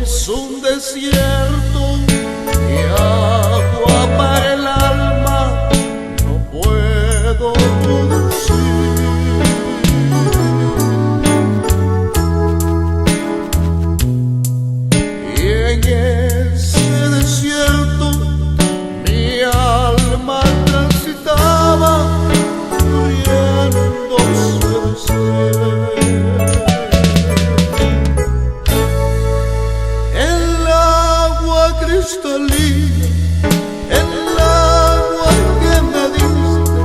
es un desierto y agua para el alma no puedo producir. Y en ese desierto mi alma transitaba muriéndose de sed. Cristalina, el agua que me diste,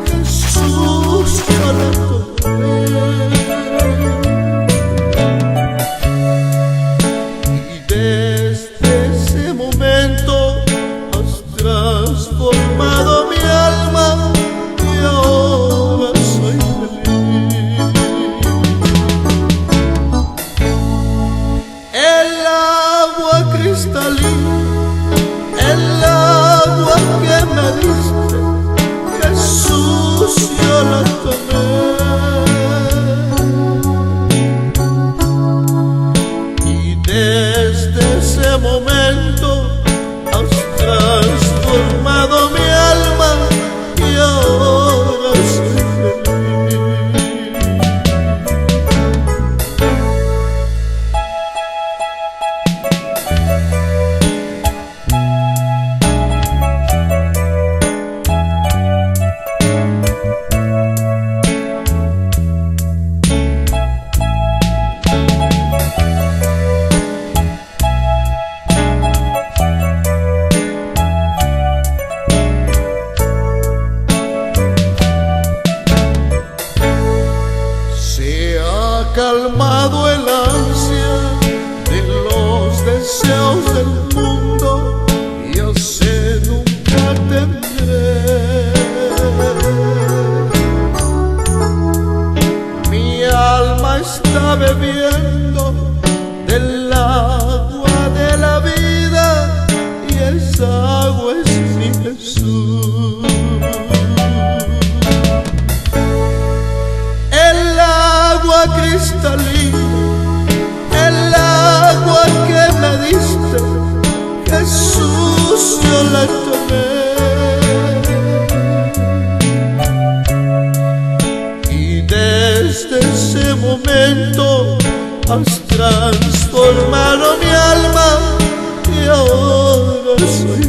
Jesús, yo la tomé. Y desde ese momento has transformado mi alma y ahora soy feliz. El agua cristalina, el agua que me diste, Jesús, yo la tomé. Y desde ese momento has transformado mi alma y ahora soy feliz. Calmado el ansia de los deseos del mundo, yo sé nunca tendré. Mi alma está bebiendo del agua de la vida y esa agua es mi Jesús. Cristalina, el agua que me diste, Jesús, yo la tomé. Y desde ese momento has transformado mi alma y ahora soy